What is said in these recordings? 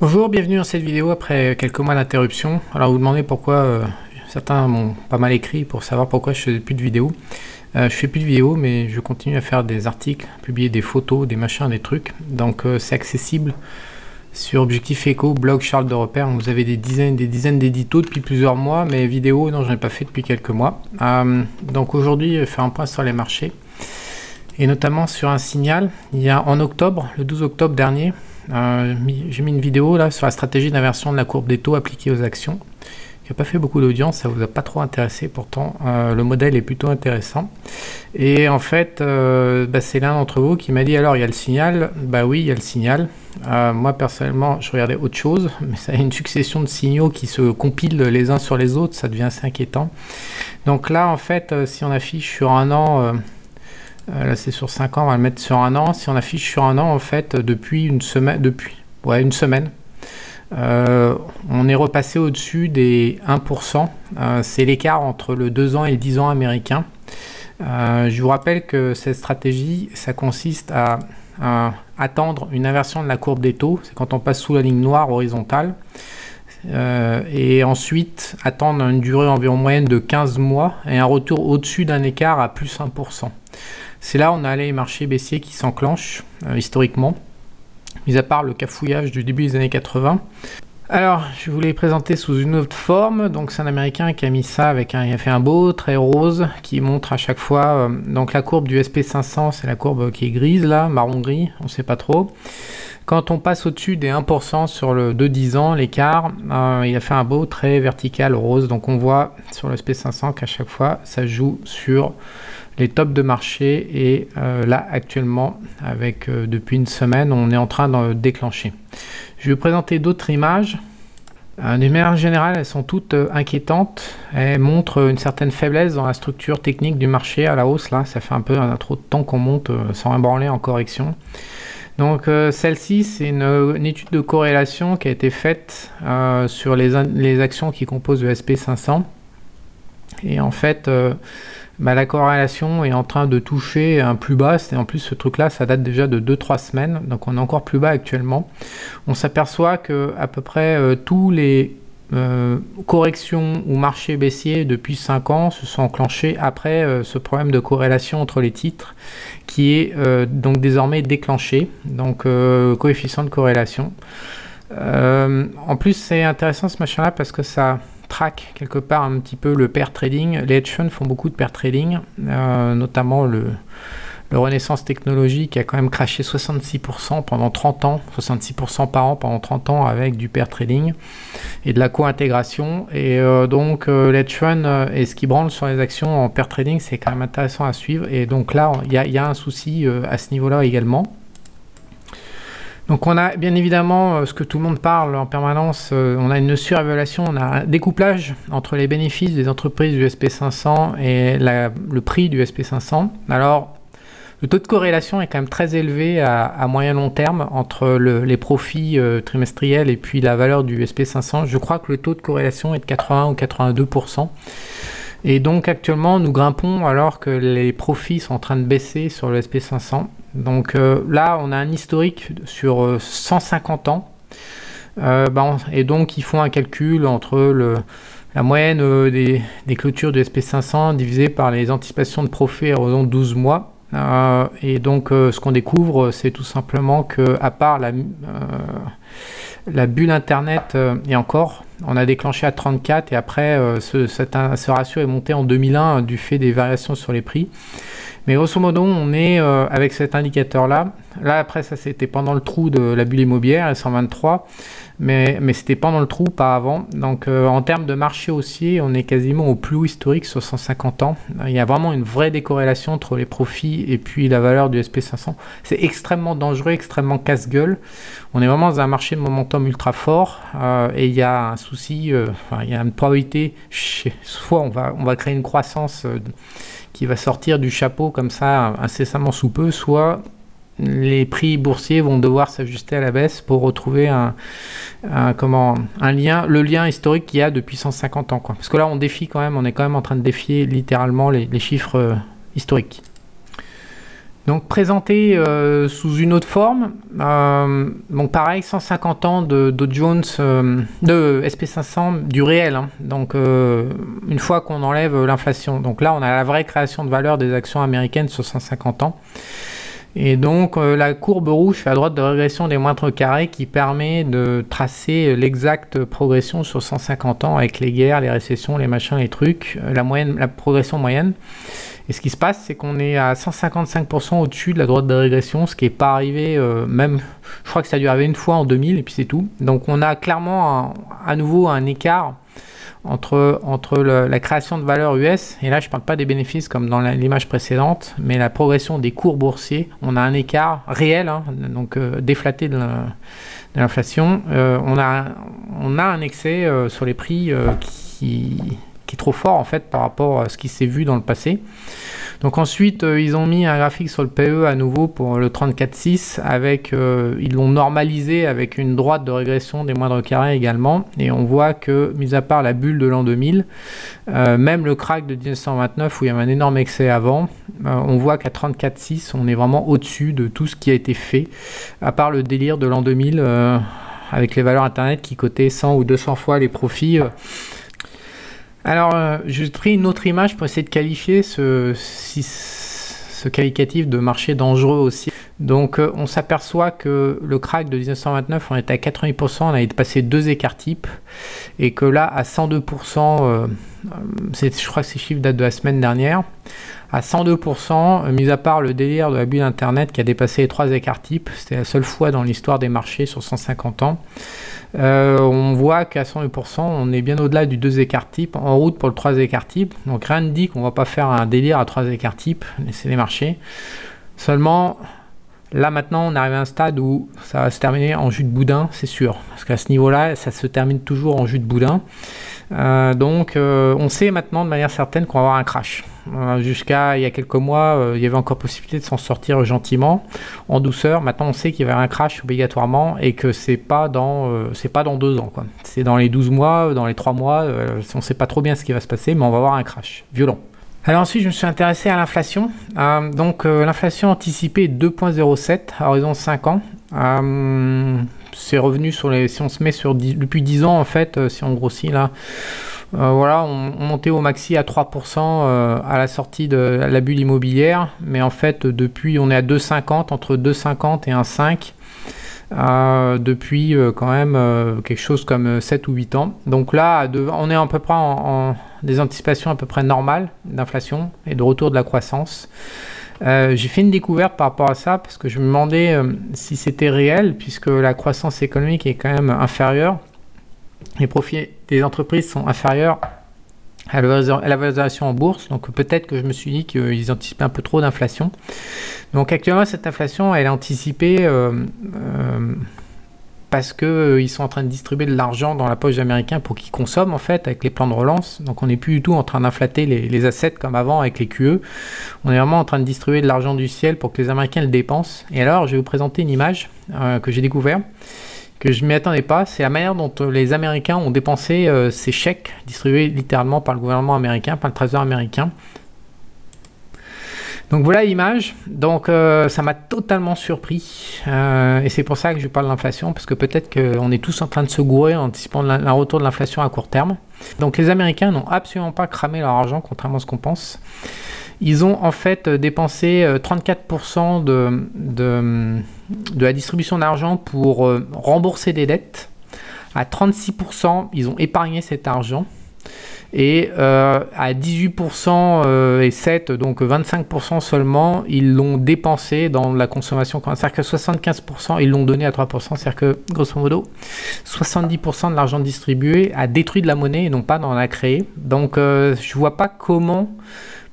Bonjour, bienvenue dans cette vidéo après quelques mois d'interruption. Alors vous demandez pourquoi, certains m'ont pas mal écrit pour savoir pourquoi je faisais plus de vidéos. Je fais plus de vidéos mais je continue à faire des articles, publier des photos, des machins, des trucs. Donc c'est accessible sur Objectif Eco, blog Charles de Repère. Vous avez des dizaines d'éditos depuis plusieurs mois, mais vidéos, non, j'en ai pas fait depuis quelques mois. Donc aujourd'hui, je vais faire un point sur les marchés et notamment sur un signal. Il y a en octobre, le 12 octobre dernier, j'ai mis une vidéo là sur la stratégie d'inversion de la courbe des taux appliquée aux actions qui n'a pas fait beaucoup d'audience, ça vous a pas trop intéressé, pourtant le modèle est plutôt intéressant. Et en fait c'est l'un d'entre vous qui m'a dit alors il y a le signal. Bah oui, il y a le signal. Moi personnellement je regardais autre chose, mais ça a une succession de signaux qui se compilent les uns sur les autres, ça devient assez inquiétant. Donc là en fait si on affiche sur un an, là c'est sur 5 ans, on va le mettre sur un an. Si on affiche sur un an, en fait, depuis une semaine, on est repassé au-dessus des 1%. C'est l'écart entre le 2 ans et le 10 ans américain. Je vous rappelle que cette stratégie, ça consiste à attendre une inversion de la courbe des taux. C'est quand on passe sous la ligne noire horizontale. Et ensuite attendre une durée environ moyenne de 15 mois et un retour au-dessus d'un écart à plus 1%. C'est là où on a les marchés baissiers qui s'enclenchent historiquement, mis à part le cafouillage du début des années 80. Alors, je voulais présenter sous une autre forme. Donc, c'est un Américain qui a mis ça avec il a fait un beau trait rose qui montre à chaque fois. Donc, la courbe du SP500, c'est la courbe qui est grise là, marron-gris, on ne sait pas trop. Quand on passe au-dessus des 1% sur le 2-10 ans, l'écart, il a fait un beau trait vertical rose. Donc, on voit sur le SP500 qu'à chaque fois, ça joue sur les tops de marché. Et là, actuellement, avec depuis une semaine, on est en train de déclencher. Je vais vous présenter d'autres images. De manière générale, elles sont toutes inquiétantes. Elles montrent une certaine faiblesse dans la structure technique du marché à la hausse. Là, ça fait un peu trop de temps qu'on monte sans ébranler en correction. Donc celle-ci, c'est une étude de corrélation qui a été faite sur les actions qui composent le SP500. Et en fait, la corrélation est en train de toucher un plus bas. Et en plus, ce truc-là, ça date déjà de 2-3 semaines. Donc on est encore plus bas actuellement. On s'aperçoit que à peu près tous les corrections ou marchés baissiers depuis 5 ans se sont enclenchés après ce problème de corrélation entre les titres qui est donc désormais déclenché, donc coefficient de corrélation. En plus c'est intéressant ce machin là parce que ça traque quelque part un petit peu le pair trading. Les hedge funds font beaucoup de pair trading, notamment le Renaissance Technologies qui a quand même craché 66% pendant 30 ans, 66% par an pendant 30 ans avec du pair trading et de la co-intégration. Et donc l'hedge fund et ce qui branle sur les actions en pair trading, c'est quand même intéressant à suivre. Et donc là, il y a un souci à ce niveau-là également. Donc on a bien évidemment ce que tout le monde parle en permanence, on a une surévaluation, on a un découplage entre les bénéfices des entreprises du SP500 et le prix du SP500. Alors le taux de corrélation est quand même très élevé à moyen long terme entre les profits trimestriels et puis la valeur du SP500. Je crois que le taux de corrélation est de 80 ou 82%. Et donc actuellement nous grimpons alors que les profits sont en train de baisser sur le SP500. Donc là on a un historique sur 150 ans. Et donc ils font un calcul entre la moyenne des clôtures du SP500 divisé par les anticipations de profit à horizon 12 mois. Et donc ce qu'on découvre c'est tout simplement que à part la bulle internet et encore on a déclenché à 34 et après ce ratio est monté en 2001 du fait des variations sur les prix, mais grosso modo on est avec cet indicateur là après ça c'était pendant le trou de la bulle immobilière à 123, mais c'était pendant le trou, pas avant. Donc en termes de marché haussier, on est quasiment au plus haut historique sur 150 ans. Il y a vraiment une vraie décorrélation entre les profits et puis la valeur du SP500. C'est extrêmement dangereux, extrêmement casse-gueule. On est vraiment dans un marché de momentum ultra fort et il y a un souci, il y a une probabilité, soit on va créer une croissance qui va sortir du chapeau comme ça incessamment sous peu, soit les prix boursiers vont devoir s'ajuster à la baisse pour retrouver le lien historique qu'il y a depuis 150 ans, quoi. Parce que là on défie quand même, on est quand même en train de défier littéralement les chiffres historiques. Donc présenté sous une autre forme, donc pareil 150 ans de Dow Jones, de SP500 du réel, hein. Donc une fois qu'on enlève l'inflation, donc là on a la vraie création de valeur des actions américaines sur 150 ans. Et donc la courbe rouge à droite de régression des moindres carrés qui permet de tracer l'exacte progression sur 150 ans avec les guerres, les récessions, les machins, les trucs, la progression moyenne. Et ce qui se passe, c'est qu'on est à 155% au-dessus de la droite de régression, ce qui n'est pas arrivé, même, je crois que ça a dû arriver une fois en 2000, et puis c'est tout. Donc on a clairement à nouveau un écart entre la création de valeur US, et là je ne parle pas des bénéfices comme dans l'image précédente, mais la progression des cours boursiers. On a un écart réel, hein, donc déflaté de l'inflation. On a un excès sur les prix qui est trop fort en fait par rapport à ce qui s'est vu dans le passé. Donc ensuite ils ont mis un graphique sur le PE à nouveau pour le 34,6 avec ils l'ont normalisé avec une droite de régression des moindres carrés également, et on voit que mis à part la bulle de l'an 2000, même le crack de 1929 où il y avait un énorme excès avant, on voit qu'à 34,6 on est vraiment au-dessus de tout ce qui a été fait, à part le délire de l'an 2000 avec les valeurs internet qui cotaient 100 ou 200 fois les profits. Alors, j'ai pris une autre image pour essayer de qualifier ce qualificatif de marché dangereux aussi. Donc, on s'aperçoit que le crack de 1929, on était à 88%, on avait passé 2 écarts types, et que là, à 102%, je crois que ces chiffres datent de la semaine dernière, à 102%, mis à part le délire de la bulle Internet qui a dépassé les 3 écarts types, c'était la seule fois dans l'histoire des marchés sur 150 ans, on voit qu'à 102%, on est bien au-delà du 2 écarts types, en route pour le 3 écarts types. Donc rien ne dit qu'on va pas faire un délire à 3 écarts types, c'est les marchés. Seulement, là maintenant, on arrive à un stade où ça va se terminer en jus de boudin, c'est sûr. Parce qu'à ce niveau-là, ça se termine toujours en jus de boudin. Donc on sait maintenant de manière certaine qu'on va avoir un crash. Jusqu'à il y a quelques mois, il y avait encore possibilité de s'en sortir gentiment, en douceur. Maintenant on sait qu'il va y avoir un crash obligatoirement, et que c'est pas dans 2 ans, quoi. C'est dans les 12 mois, dans les 3 mois, on ne sait pas trop bien ce qui va se passer, mais on va avoir un crash violent. Alors ensuite je me suis intéressé à l'inflation. L'inflation anticipée est 2,07 à horizon 5 ans. C'est revenu si on se met depuis 10 ans en fait, si on grossit là, voilà, on montait au maxi à 3% à la sortie de la bulle immobilière, mais en fait depuis on est à 2,50, entre 2,50 et 1,5 depuis quand même quelque chose comme 7 ou 8 ans. Donc là on est à peu près en des anticipations à peu près normales d'inflation et de retour de la croissance. J'ai fait une découverte par rapport à ça parce que je me demandais si c'était réel, puisque la croissance économique est quand même inférieure, les profits des entreprises sont inférieurs à la valorisation en bourse, donc peut-être que je me suis dit qu'ils anticipaient un peu trop d'inflation. Donc actuellement cette inflation elle est anticipée parce qu'ils sont en train de distribuer de l'argent dans la poche des Américains pour qu'ils consomment en fait avec les plans de relance. Donc on n'est plus du tout en train d'inflater les assets comme avant avec les QE. On est vraiment en train de distribuer de l'argent du ciel pour que les Américains le dépensent. Et alors je vais vous présenter une image que j'ai découverte, que je ne m'y attendais pas. C'est la manière dont les Américains ont dépensé ces chèques distribués littéralement par le gouvernement américain, par le Trésor américain. Donc voilà l'image. Donc ça m'a totalement surpris et c'est pour ça que je parle de l'inflation, parce que peut-être qu'on est tous en train de se gourer en anticipant un retour de l'inflation à court terme. Donc les Américains n'ont absolument pas cramé leur argent, contrairement à ce qu'on pense. Ils ont en fait dépensé 34% de la distribution d'argent pour rembourser des dettes. À 36%, ils ont épargné cet argent. Et à 18% et 7%, donc 25% seulement, ils l'ont dépensé dans la consommation. C'est-à-dire que 75%, ils l'ont donné à 3%. C'est-à-dire que, grosso modo, 70% de l'argent distribué a détruit de la monnaie et non pas d'en a créé. Donc, je vois pas comment,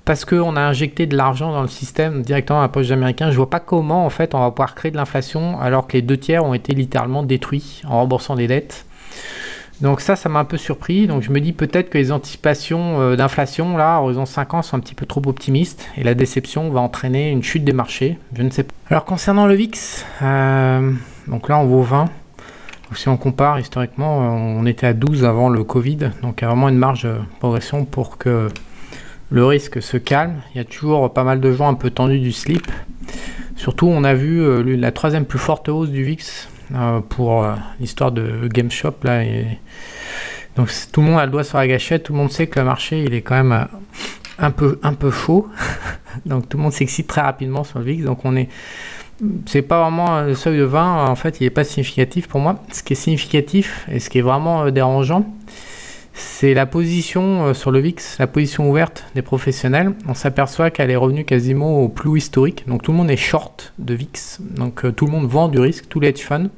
parce qu'on a injecté de l'argent dans le système directement à la poche des Américains, je vois pas comment, en fait, on va pouvoir créer de l'inflation alors que les 2/3 ont été littéralement détruits en remboursant des dettes. Donc ça m'a un peu surpris. Donc je me dis peut-être que les anticipations d'inflation, là, à horizon 5 ans, sont un petit peu trop optimistes. Et la déception va entraîner une chute des marchés. Je ne sais pas. Alors concernant le VIX, donc là on vaut 20. Donc, si on compare historiquement, on était à 12 avant le Covid. Donc il y a vraiment une marge de progression pour que le risque se calme. Il y a toujours pas mal de gens un peu tendus du slip. Surtout, on a vu la troisième plus forte hausse du VIX pour l'histoire de GameStop là. Donc tout le monde a le doigt sur la gâchette, tout le monde sait que le marché il est quand même un peu chaud. Donc tout le monde s'excite très rapidement sur le VIX. Donc c'est pas vraiment le seuil de 20, en fait il n'est pas significatif pour moi. Ce qui est significatif et ce qui est vraiment dérangeant, c'est la position sur le VIX, la position ouverte des professionnels. On s'aperçoit qu'elle est revenue quasiment au plus haut historique. Donc tout le monde est short de VIX. Donc tout le monde vend du risque, tous les hedge funds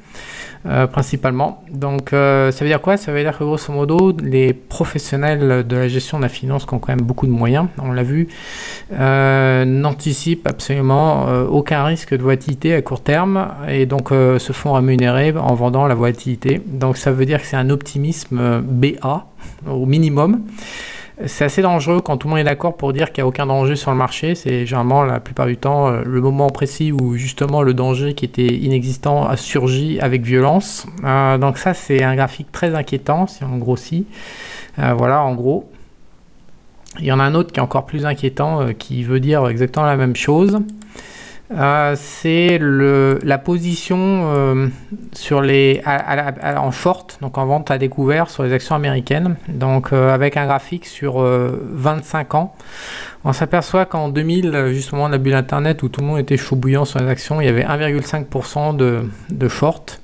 principalement. Donc ça veut dire quoi? Ça veut dire que grosso modo, les professionnels de la gestion de la finance qui ont quand même beaucoup de moyens, on l'a vu, n'anticipent absolument aucun risque de volatilité à court terme et donc se font rémunérer en vendant la volatilité. Donc ça veut dire que c'est un optimisme BA au minimum. C'est assez dangereux quand tout le monde est d'accord pour dire qu'il n'y a aucun danger sur le marché. C'est généralement la plupart du temps le moment précis où justement le danger qui était inexistant a surgi avec violence. Donc ça c'est un graphique très inquiétant si on grossit. Voilà en gros. Il y en a un autre qui est encore plus inquiétant qui veut dire exactement la même chose. C'est la position sur en short, donc en vente à découvert sur les actions américaines, donc avec un graphique sur 25 ans. On s'aperçoit qu'en 2000, justement la bulle internet où tout le monde était chaud bouillant sur les actions, il y avait 1,5% de short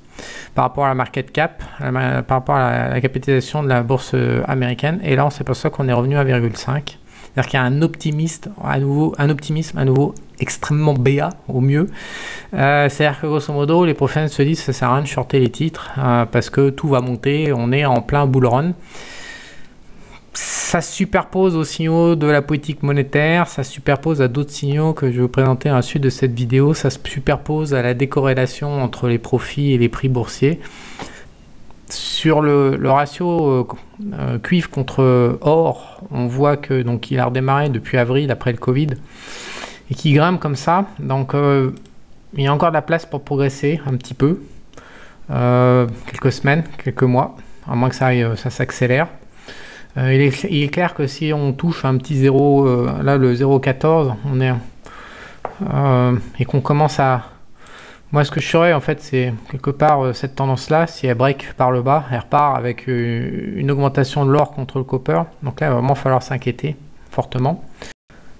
par rapport à la market cap, par rapport à la capitalisation de la bourse américaine, et là on s'aperçoit qu'on est revenu à 1,5%. C'est-à-dire qu'il y a un optimisme à nouveau extrêmement béat au mieux. C'est-à-dire que grosso modo, les professionnels se disent que ça sert à rien de shorter les titres parce que tout va monter, on est en plein bull run. Ça se superpose aux signaux de la politique monétaire, ça se superpose à d'autres signaux que je vais vous présenter à la suite de cette vidéo, ça se superpose à la décorrélation entre les profits et les prix boursiers. Sur le ratio cuivre contre or, on voit que donc il a redémarré depuis avril après le Covid et qui grimpe comme ça. Donc il y a encore de la place pour progresser un petit peu, quelques semaines, quelques mois, à moins que ça s'accélère. Il est clair que si on touche un petit 0, là le 0,14, on est et qu'on commence à... Moi, ce que je ferais, en fait, c'est quelque part cette tendance-là, si elle break par le bas, elle repart avec une augmentation de l'or contre le copper. Donc là, il va vraiment falloir s'inquiéter fortement.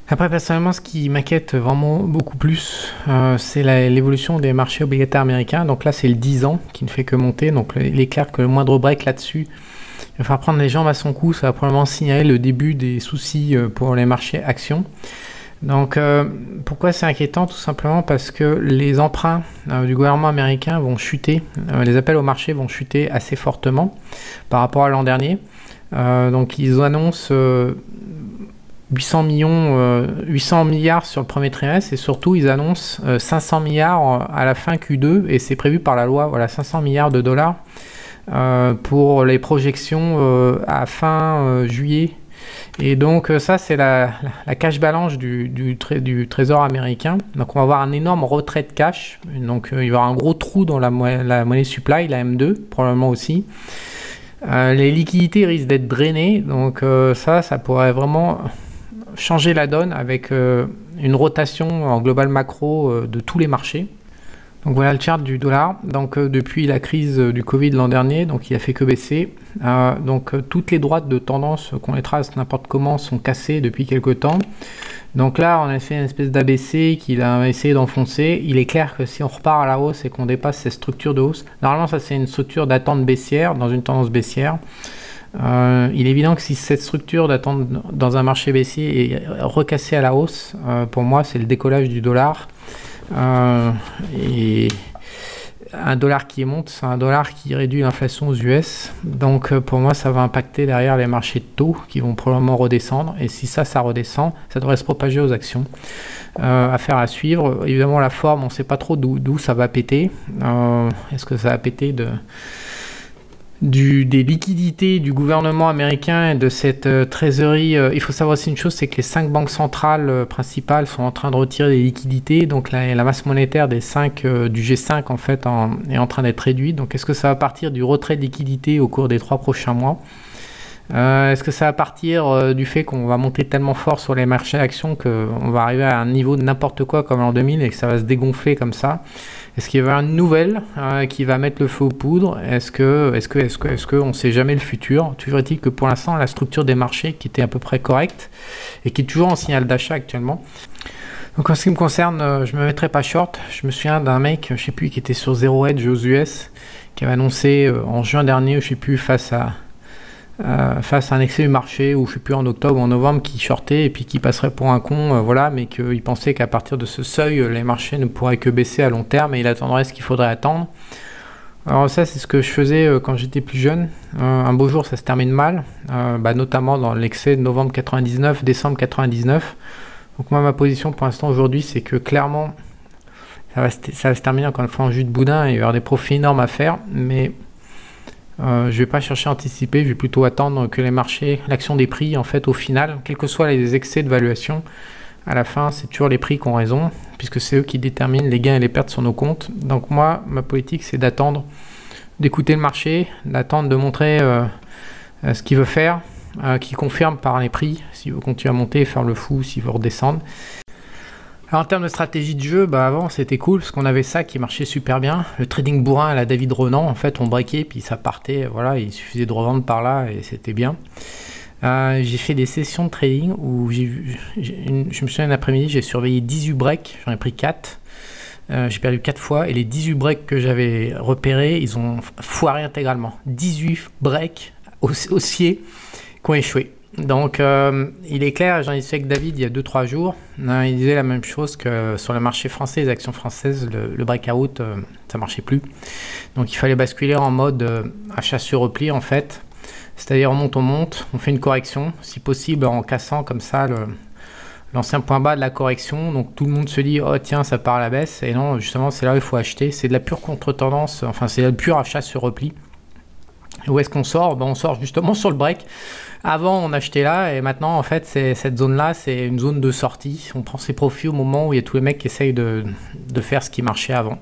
Après, personnellement, ce qui m'inquiète vraiment beaucoup plus, c'est l'évolution des marchés obligataires américains. Donc là, c'est le 10 ans qui ne fait que monter. Donc il est clair que le moindre break là-dessus, il va falloir prendre les jambes à son cou. Ça va probablement signaler le début des soucis pour les marchés actions. Donc pourquoi c'est inquiétant? Tout simplement parce que les emprunts du gouvernement américain vont chuter, les appels au marché vont chuter assez fortement par rapport à l'an dernier. Donc ils annoncent 800 milliards sur le premier trimestre et surtout ils annoncent 500 milliards à la fin Q2 et c'est prévu par la loi, voilà 500 milliards de dollars pour les projections à fin juillet. Et donc ça c'est la cash balance du trésor américain. Donc on va avoir un énorme retrait de cash. Donc il va y avoir un gros trou dans la monnaie supply, la M2 probablement aussi. Les liquidités risquent d'être drainées. Donc ça pourrait vraiment changer la donne avec une rotation en global macro de tous les marchés. Donc voilà le chart du dollar. Donc depuis la crise du Covid l'an dernier, donc il a fait que baisser. Donc toutes les droites de tendance qu'on les trace n'importe comment sont cassées depuis quelques temps. Donc là on a fait une espèce d'ABC qu'il a essayé d'enfoncer. Il est clair que si on repart à la hausse et qu'on dépasse ces structures de hausse, normalement ça c'est une structure d'attente baissière dans une tendance baissière. Il est évident que si cette structure d'attente dans un marché baissier est recassée à la hausse, pour moi c'est le décollage du dollar. Et un dollar qui monte, c'est un dollar qui réduit l'inflation aux US. Donc pour moi ça va impacter derrière les marchés de taux qui vont probablement redescendre. Et si ça redescend, ça devrait se propager aux actions. Affaire à suivre. Évidemment la forme, on ne sait pas trop d'où ça va péter. Est-ce que ça va péter des liquidités du gouvernement américain et de cette trésorerie? Il faut savoir aussi une chose, c'est que les 5 banques centrales principales sont en train de retirer des liquidités, donc la masse monétaire des 5 du G5 en fait est en train d'être réduite. Donc est-ce que ça va partir du retrait de liquidités au cours des 3 prochains mois? Est-ce que ça va partir du fait qu'on va monter tellement fort sur les marchés actions qu'on va arriver à un niveau de n'importe quoi comme l'an 2000 et que ça va se dégonfler comme ça? Est-ce qu'il y a une nouvelle qui va mettre le feu aux poudres? Est-ce que on sait jamais le futur? Toujours est-il que pour l'instant, la structure des marchés qui était à peu près correcte et qui est toujours en signal d'achat actuellement. Donc en ce qui me concerne, je me mettrai pas short. Je me souviens d'un mec, je sais plus, qui était sur Zero Hedge aux US, qui avait annoncé en juin dernier, je sais plus, face à un excès du marché, ou je sais plus, en octobre ou en novembre, qui shortait et puis qui passerait pour un con, voilà, mais qu'il pensait qu'à partir de ce seuil, les marchés ne pourraient que baisser à long terme et il attendrait ce qu'il faudrait attendre. Alors ça, c'est ce que je faisais quand j'étais plus jeune. Un beau jour, ça se termine mal, notamment dans l'excès de novembre 99, décembre 99. Donc moi, ma position pour l'instant aujourd'hui, c'est que clairement, ça va se terminer encore une fois en jus de boudin et il va y avoir des profits énormes à faire, mais je vais pas chercher à anticiper, je vais plutôt attendre que les marchés, l'action des prix, en fait, au final, quels que soient les excès de valuation, à la fin, c'est toujours les prix qui ont raison, puisque c'est eux qui déterminent les gains et les pertes sur nos comptes. Donc moi, ma politique, c'est d'attendre, d'écouter le marché, d'attendre de montrer ce qu'il veut faire, qu'il confirme par les prix, s'il veut continuer à monter, faire le fou, s'il veut redescendre. Alors en termes de stratégie de jeu, avant c'était cool parce qu'on avait ça qui marchait super bien. Le trading bourrin à la David Ronan, en fait on breakait puis ça partait, voilà, il suffisait de revendre par là et c'était bien. J'ai fait des sessions de trading où je me souviens un après-midi, j'ai surveillé 18 breaks, j'en ai pris 4. J'ai perdu 4 fois et les 18 breaks que j'avais repérés, ils ont foiré intégralement. 18 breaks haussiers qui ont échoué. Donc il est clair, j'en ai discuté avec David il y a 2-3 jours, il disait la même chose que sur le marché français, les actions françaises, le breakout, ça marchait plus. Donc il fallait basculer en mode achat sur repli en fait, c'est-à-dire on monte, on fait une correction, si possible en cassant comme ça l'ancien point bas de la correction, donc tout le monde se dit oh tiens ça part à la baisse, et non justement c'est là où il faut acheter, c'est de la pure contre-tendance, enfin c'est le pur achat sur repli. Où est-ce qu'on sort? On sort justement sur le break. Avant, on achetait là et maintenant, en fait, cette zone-là, c'est une zone de sortie. On prend ses profits au moment où il y a tous les mecs qui essayent de faire ce qui marchait avant.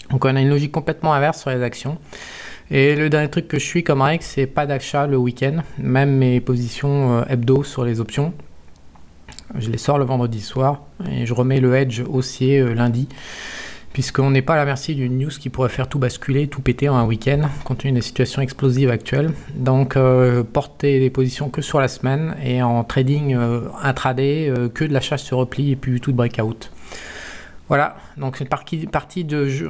Donc, on a une logique complètement inverse sur les actions. Et le dernier truc que je suis comme règle, c'est pas d'achat le week-end. Même mes positions hebdo sur les options, je les sors le vendredi soir et je remets le hedge haussier lundi. Puisqu'on n'est pas à la merci d'une news qui pourrait faire tout basculer, tout péter en un week-end, compte tenu des situations explosives actuelles. Donc, porter des positions que sur la semaine et en trading intraday, que de l'achat sur repli et puis tout de breakout. Voilà, donc c'est une partie de jeu.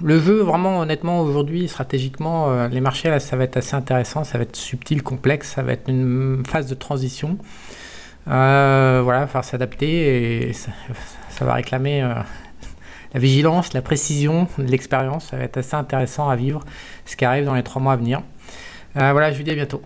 Le jeu, vraiment, honnêtement, aujourd'hui, stratégiquement, les marchés, là, ça va être assez intéressant, ça va être subtil, complexe, ça va être une phase de transition. Voilà, il va falloir s'adapter et ça va réclamer... la vigilance, la précision, l'expérience, ça va être assez intéressant à vivre, ce qui arrive dans les 3 mois à venir. Voilà, je vous dis à bientôt.